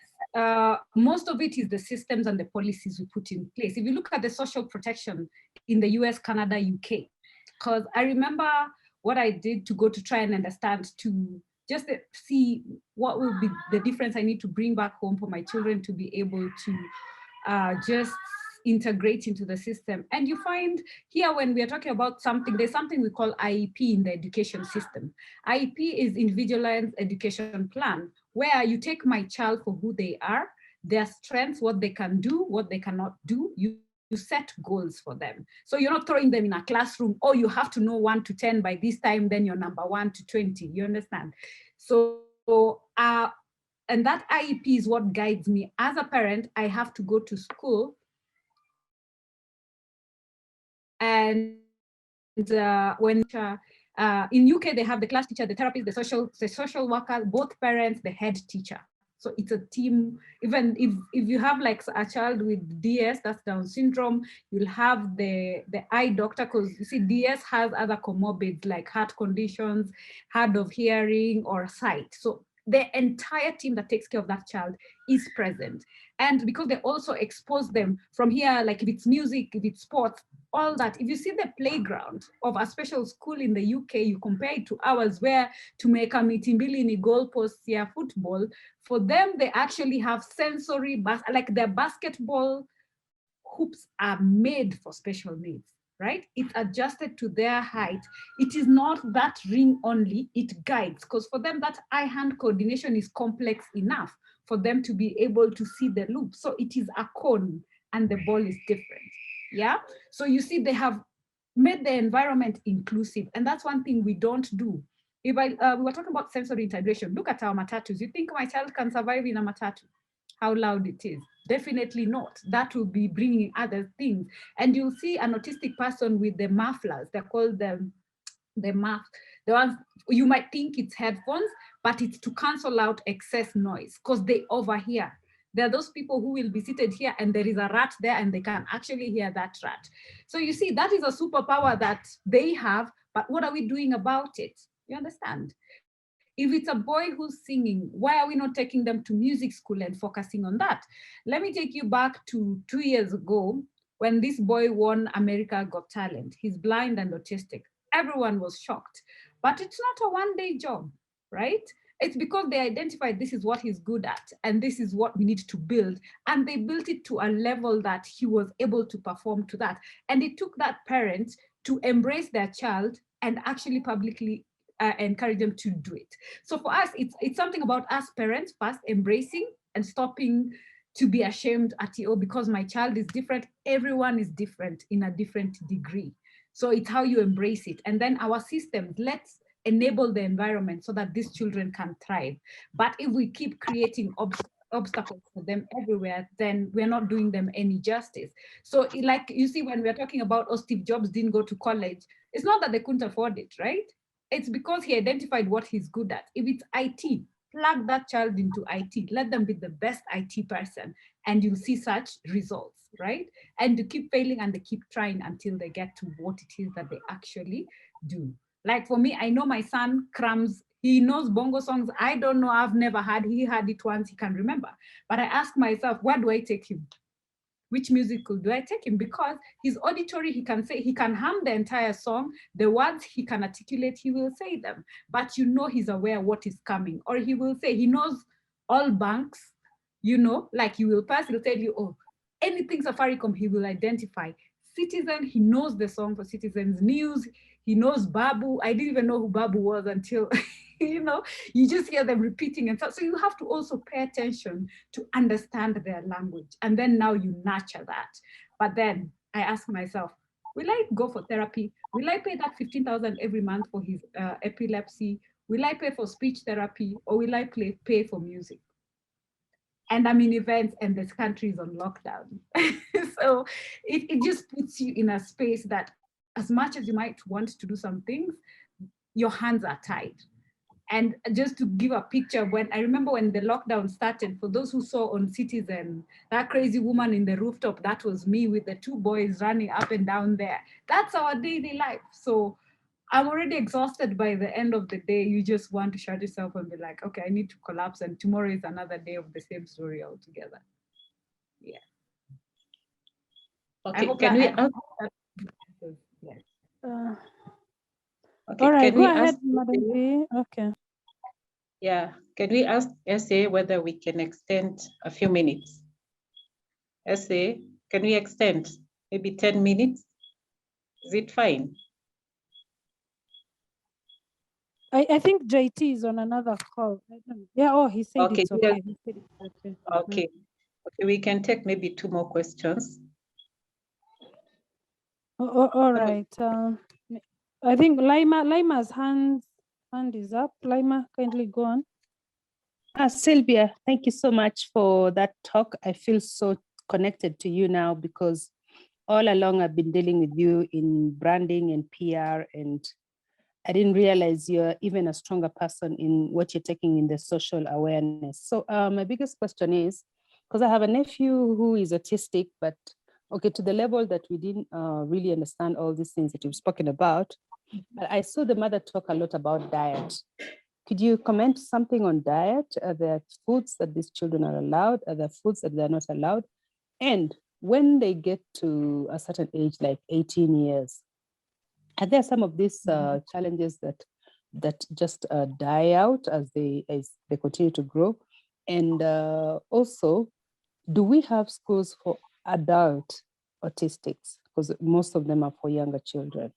S1: most of it is the systems and the policies we put in place. If you look at the social protection in the US, Canada, UK, because I remember what I did to go to try and understand, to just see what will be the difference I need to bring back home for my children to be able to just integrate into the system. And you find here, when we are talking about something, there's something we call IEP in the education system. IEP is Individualized Education Plan, where you take my child for who they are, their strengths, what they can do, what they cannot do. You set goals for them. So you're not throwing them in a classroom, oh, you have to know 1 to 10 by this time, then you're number 1 to 20, you understand? So, and that IEP is what guides me. As a parent, I have to go to school, and when in UK, they have the class teacher, the therapist, the social worker, both parents, the head teacher. So it's a team. Even if you have like a child with DS, that's Down syndrome, you'll have the eye doctor, because you see DS has other comorbids like heart conditions, hard of hearing or sight. So the entire team that takes care of that child is present. And because they also expose them from here, like if it's music, if it's sports, all that. If you see the playground of a special school in the UK, you compare it to ours, where to make a mitimbili goalposts here, football, for them, they actually have sensory, like their basketball hoops are made for special needs, right? It's adjusted to their height. It is not that ring only, it guides, because for them, that eye-hand coordination is complex enough for them to be able to see the loop. So it is a cone and the ball is different, yeah? So you see, they have made the environment inclusive, and that's one thing we don't do. If we were talking about sensory integration, look at our matatus. You think my child can survive in a matatu? How loud it is? Definitely not. That will be bringing other things. And you'll see an autistic person with the mufflers. They're called the muff. The ones you might think it's headphones, but it's to cancel out excess noise because they overhear. There are those people who will be seated here and there is a rat there and they can actually hear that rat. So you see, that is a superpower that they have, but what are we doing about it? You understand? If it's a boy who's singing, why are we not taking them to music school and focusing on that? Let me take you back to 2 years ago when this boy won America Got Talent. He's blind and autistic. Everyone was shocked, but it's not a one-day job, right? It's because they identified this is what he's good at and this is what we need to build. And they built it to a level that he was able to perform to that. And it took that parent to embrace their child and actually publicly encourage them to do it. So for us, it's something about us parents first embracing and stopping to be ashamed at, oh, because my child is different. Everyone is different in a different degree. So it's how you embrace it. And then our systems, let's enable the environment so that these children can thrive. But if we keep creating obstacles for them everywhere, then we're not doing them any justice. So like you see, when we're talking about, oh, Steve Jobs didn't go to college, it's not that they couldn't afford it, right? It's because he identified what he's good at. If it's IT, plug that child into IT, let them be the best IT person, and you'll see such results, right? And to keep failing and they keep trying until they get to what it is that they actually do. Like for me, I know my son crams, he knows bongo songs. I don't know, I've never heard, he had it once, he can remember. But I ask myself, where do I take him? Which musical do I take him? Because his auditory, he can say, he can hum the entire song, the words he can articulate, he will say them, but you know he's aware what is coming. Or he will say, he knows all banks, you know, like you will pass, he'll tell you, oh, anything Safaricom, he will identify. Citizen, he knows the song for Citizens. News, he knows Babu. I didn't even know who Babu was until, you know, you just hear them repeating and stuff. So you have to also pay attention to understand their language. And then now you nurture that. But then I ask myself, will I go for therapy? Will I pay that 15,000 every month for his epilepsy? Will I pay for speech therapy? Or will I pay for music? And I'm in events and this country is on lockdown. So it just puts you in a space that as much as you might want to do some things, your hands are tied. And just to give a picture, when I remember when the lockdown started, for those who saw on Citizen, that crazy woman in the rooftop, that was me with the 2 boys running up and down there. That's our daily life. So I'm already exhausted by the end of the day. You just want to shut yourself and be like, okay, I need to collapse. And tomorrow is another day of the same story altogether. Yeah.
S3: Okay, can we ask?
S1: Yes.
S3: Okay,
S5: All right,
S3: can we
S5: go ahead,
S3: ask?
S5: Madam P. Okay.
S3: Yeah, can we ask SA whether we can extend a few minutes? SA, can we extend maybe 10 minutes? Is it fine?
S5: I think JT is on another call. Yeah, oh, he said
S3: Okay,
S5: it's okay. He said it's okay.
S3: Okay, okay, we can take maybe 2 more questions.
S5: All right. I think Lima's hand is up. Lima, kindly go on.
S9: Sylvia, thank you so much for that talk. I feel so connected to you now because all along I've been dealing with you in branding and PR, and I didn't realize you're even a stronger person in what you're taking in the social awareness. So my biggest question is, because I have a nephew who is autistic, but okay, to the level that we didn't really understand all these things that you've spoken about. But I saw the mother talk a lot about diet. Could you comment something on diet? Are there foods that these children are allowed? Are there foods that they're not allowed? And when they get to a certain age, like 18 years, are there some of these challenges that just die out as they continue to grow? And also, do we have schools for adult autistics? Because most of them are for younger children.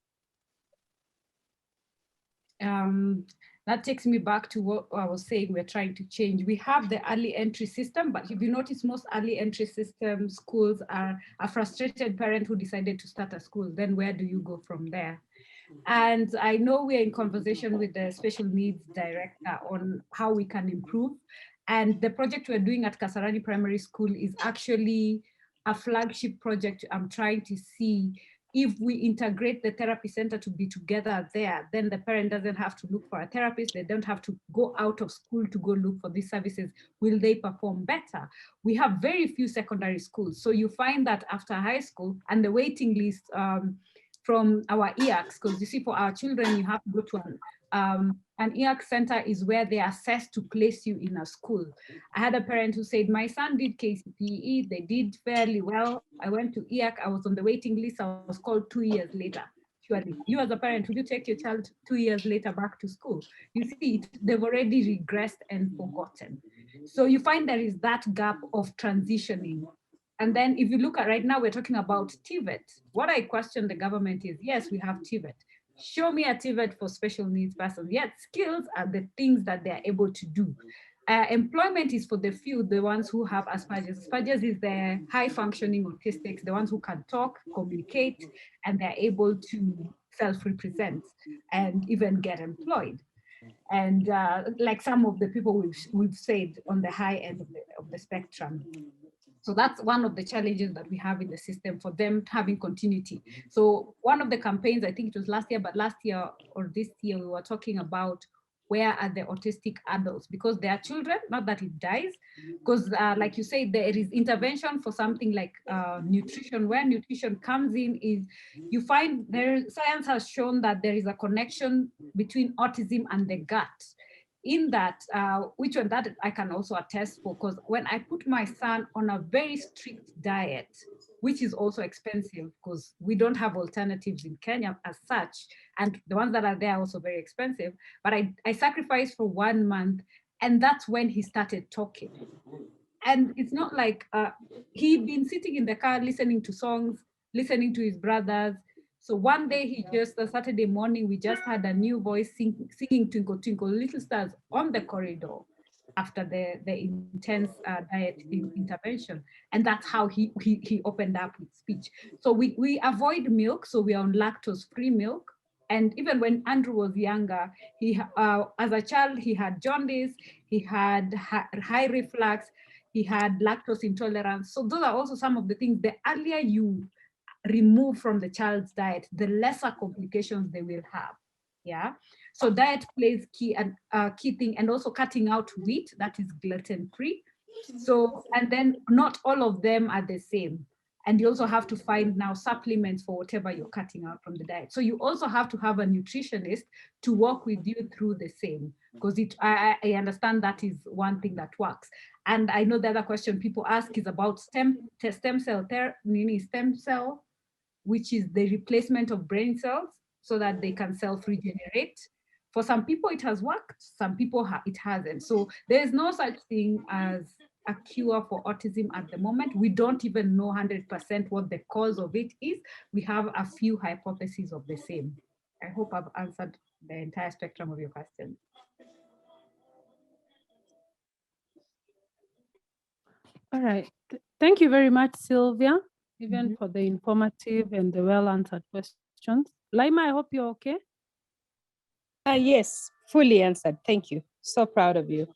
S1: That takes me back to what I was saying we're trying to change. We have the early entry system, but if you notice, most early entry system schools are a frustrated parent who decided to start a school. Then where do you go from there? And I know we're in conversation with the special needs director on how we can improve. And the project we're doing at Kasarani Primary School is actually a flagship project. I'm trying to see if we integrate the therapy center to be together there, then the parent doesn't have to look for a therapist. They don't have to go out of school to go look for these services. Will they perform better? We have very few secondary schools. So you find that after high school and the waiting list from our EACs, because you see for our children, you have to go to an EAC center is where they assess to place you in a school. I had a parent who said, my son did KCPE, they did fairly well. I went to EAC, I was on the waiting list, I was called 2 years later. Surely, you as a parent, would you take your child 2 years later back to school? You see, they've already regressed and forgotten. So you find there is that gap of transitioning. And then if you look at right now, we're talking about TVET. What I question the government is, yes, we have TVET. Show me a TVET for special needs persons. Yet skills are the things that they're able to do. Employment is for the few, the ones who have Asperger's. Asperger's is the high functioning autistics, the ones who can talk, communicate, and they're able to self-represent and even get employed. And like some of the people we've said on the high end of the spectrum. So that's one of the challenges that we have in the system for them having continuity. So one of the campaigns, I think it was last year, but last year or this year, we were talking about where are the autistic adults, because they are children, not that it dies, because like you say, there is intervention for something like nutrition. Where nutrition comes in is you find science has shown that there is a connection between autism and the gut. In that, which one that I can also attest for, because when I put my son on a very strict diet, which is also expensive because we don't have alternatives in Kenya as such, and the ones that are there are also very expensive, but I sacrificed for 1 month, and that's when he started talking. And it's not like he'd been sitting in the car listening to songs, listening to his brothers. So one day he just, a Saturday morning, we just had a new voice singing Twinkle Twinkle Little Stars on the corridor after the intense diet intervention. And that's how he opened up with speech. So we avoid milk, so we are on lactose-free milk. And even when Andrew was younger, he as a child, he had jaundice, he had high reflux, he had lactose intolerance. So those are also some of the things. The earlier you remove from the child's diet, the lesser complications they will have. Yeah. So diet plays key thing, and also cutting out wheat that is gluten-free. So, and then not all of them are the same. And you also have to find now supplements for whatever you're cutting out from the diet. So you also have to have a nutritionist to work with you through the same, because I understand that is one thing that works. And I know the other question people ask is about stem cell therapy, stem cell, which is the replacement of brain cells so that they can self-regenerate. For some people it has worked, some people it hasn't. So there is no such thing as a cure for autism at the moment. We don't even know 100% what the cause of it is. We have a few hypotheses of the same. I hope I've answered the entire spectrum of your question.
S5: All right. Thank you very much, Sylvia, even for the informative and the well-answered questions. Laima, I hope you're okay.
S9: Yes, fully answered. Thank you. So proud of you.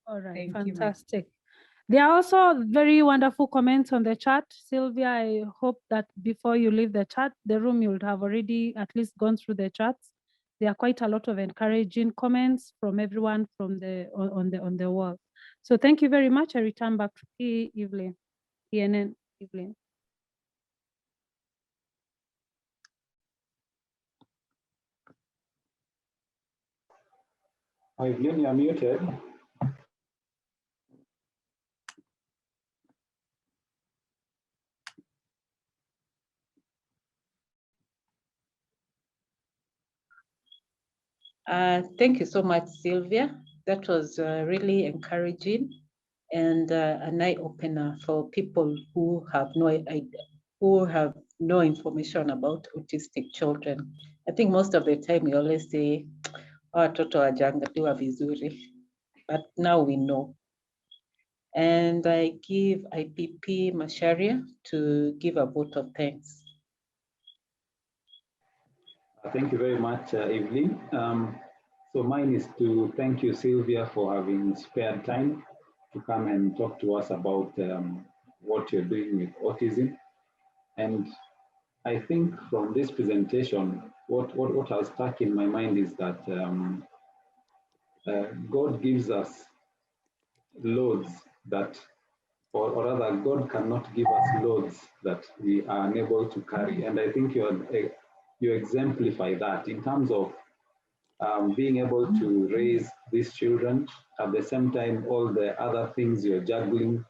S5: All right,
S1: Thank
S5: fantastic. There are also very wonderful comments on the chat. Sylvia, I hope that before you leave the chat, the room, you'll have already at least gone through the chats. there are quite a lot of encouraging comments from everyone from on the wall. So thank you very much. I return back to Evelyn, ENN Evelyn.
S8: Evelyn, you're muted.
S3: Thank you so much, Sylvia. That was really encouraging and an eye opener for people who have no idea, who have no information about autistic children. I think most of the time we always say, watoto hawajaangaliwa vizuri, but now we know. And I give IPP Masharia to give a vote of thanks.
S8: Thank you very much, Evelyn. So mine is to thank you, Sylvia, for having spared time to come and talk to us about what you're doing with autism. And I think from this presentation, what has stuck in my mind is that God gives us loads that, or rather, God cannot give us loads that we are unable to carry. And I think you exemplify that in terms of being able to raise these children, at the same time, all the other things you're juggling,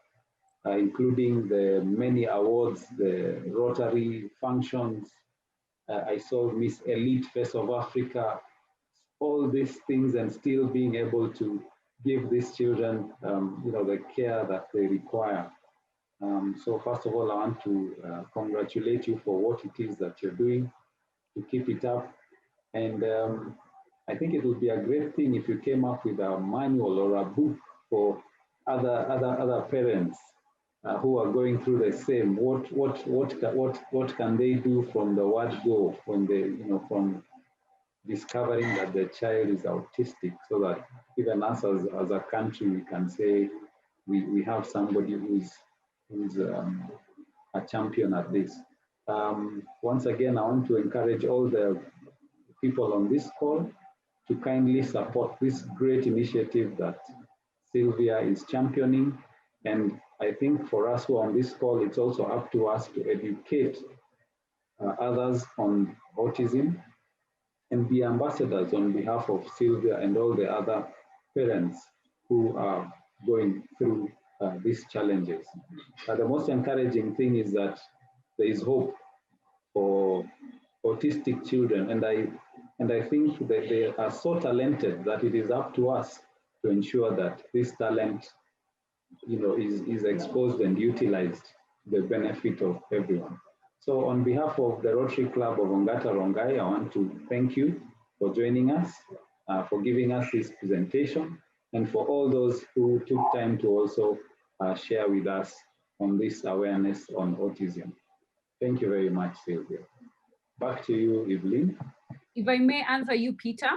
S8: including the many awards, the Rotary functions. I saw Miss Elite Face of Africa, all these things, and still being able to give these children, the care that they require. So first of all, I want to congratulate you for what it is that you're doing, to keep it up. And I think it would be a great thing if you came up with a manual or a book for other parents who are going through the same. What can they do from the word go, when they, from discovering that the child is autistic, so that even us as a country, we can say we have somebody who's a champion at this. Once again, I want to encourage all the people on this call to kindly support this great initiative that Sylvia is championing. And I think for us who are on this call, it's also up to us to educate others on autism and be ambassadors on behalf of Sylvia and all the other parents who are going through these challenges. The most encouraging thing is that there is hope for autistic children, and I think that they are so talented that it is up to us to ensure that this talent, is exposed and utilized to the benefit of everyone. So on behalf of the Rotary Club of Ongata Rongai, I want to thank you for joining us, for giving us this presentation, and for all those who took time to also share with us on this awareness on autism. Thank you very much, Sylvia. Back to you, Evelyn.
S1: If I may answer you, Peter,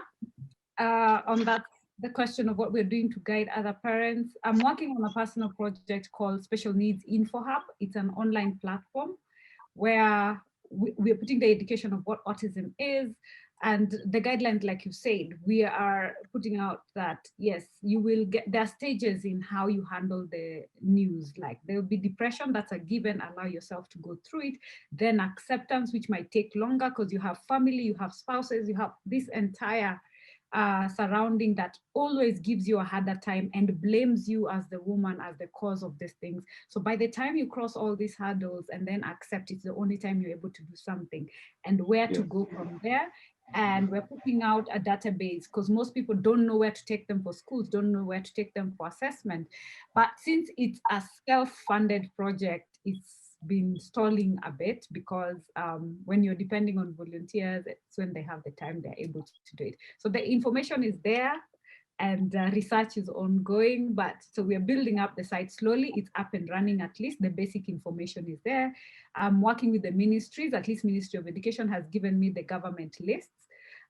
S1: on that, the question of what we're doing to guide other parents. I'm working on a personal project called Special Needs Info Hub. It's an online platform where we're putting the education of what autism is, and the guidelines, like you said, we are putting out that, yes, you will get, there are stages in how you handle the news. Like there will be depression, that's a given, allow yourself to go through it. Then acceptance, which might take longer because you have family, you have spouses, you have this entire surrounding that always gives you a harder time and blames you as the woman as the cause of these things. So by the time you cross all these hurdles and then accept, it's the only time you're able to do something and where to go from there. And we're putting out a database because most people don't know where to take them for schools, don't know where to take them for assessment. But since it's a self-funded project, it's been stalling a bit because when you're depending on volunteers, it's when they have the time, they're able to do it. So the information is there and research is ongoing, but so we're building up the site slowly. It's up and running, at least the basic information is there. I'm working with the ministries, at least Ministry of Education has given me the government lists.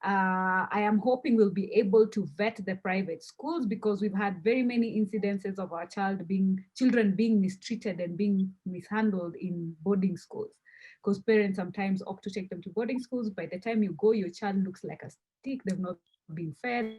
S1: I am hoping we'll be able to vet the private schools because we've had very many incidences of our children being mistreated and being mishandled in boarding schools. because parents sometimes opt to take them to boarding schools. By the time you go, your child looks like a stick. They've not been fed.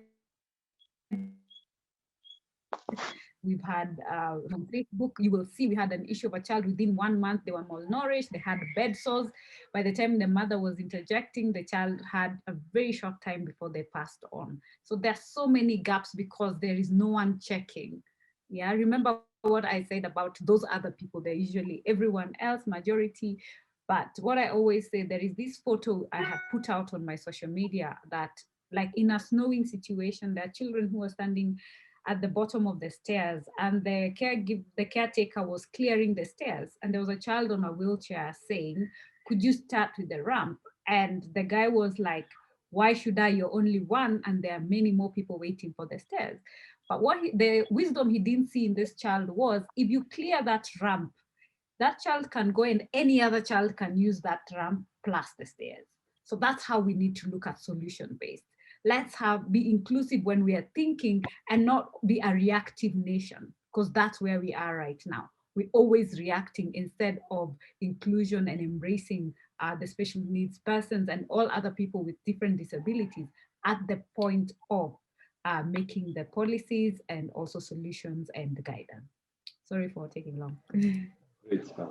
S1: We've had on Facebook, you will see we had an issue of a child within 1 month, they were malnourished, they had bed sores. By the time the mother was interjecting, the child had a very short time before they passed on. So there's so many gaps because there is no one checking. Yeah, remember what I said about those other people, they're usually everyone else, majority. But what I always say, there is this photo I have put out on my social media that like in a snowing situation, there are children who are standing at the bottom of the stairs, and the caretaker was clearing the stairs, and there was a child on a wheelchair saying, could you start with the ramp? And the guy was like, why should I? You're only one, and there are many more people waiting for the stairs. But the wisdom he didn't see in this child was, if you clear that ramp, that child can go and any other child can use that ramp plus the stairs. So that's how we need to look at solution-based. Let's be inclusive when we are thinking and not be a reactive nation, because that's where we are right now. We're always reacting instead of inclusion and embracing the special needs persons and all other people with different disabilities at the point of making the policies and also solutions and guidance. Sorry for taking long.
S8: Great stuff.